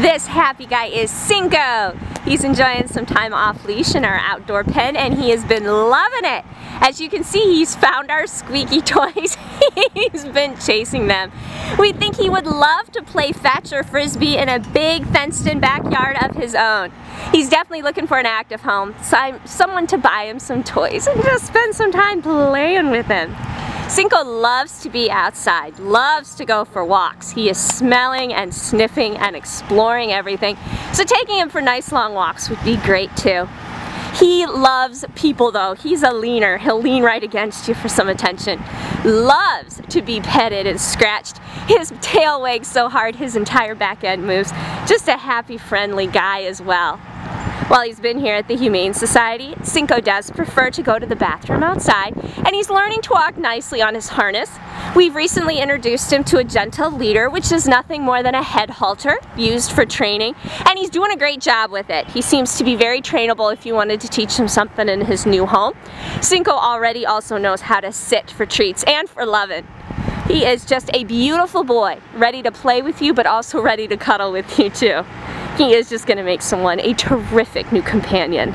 This happy guy is Cinco. He's enjoying some time off leash in our outdoor pen and he has been loving it. As you can see, he's found our squeaky toys. He's been chasing them. We think he would love to play fetch or frisbee in a big fenced-in backyard of his own. He's definitely looking for an active home, someone to buy him some toys and just spend some time playing with him. Cinco loves to be outside, loves to go for walks. He is smelling and sniffing and exploring everything. So taking him for nice long walks would be great too. He loves people though. He's a leaner. He'll lean right against you for some attention. Loves to be petted and scratched. His tail wags so hard his entire back end moves. Just a happy, friendly guy as well. While he's been here at the Humane Society, Cinco does prefer to go to the bathroom outside, and he's learning to walk nicely on his harness. We've recently introduced him to a gentle leader, which is nothing more than a head halter used for training, and he's doing a great job with it. He seems to be very trainable if you wanted to teach him something in his new home. Cinco already also knows how to sit for treats and for loving. He is just a beautiful boy, ready to play with you, but also ready to cuddle with you too. He is just going to make someone a terrific new companion.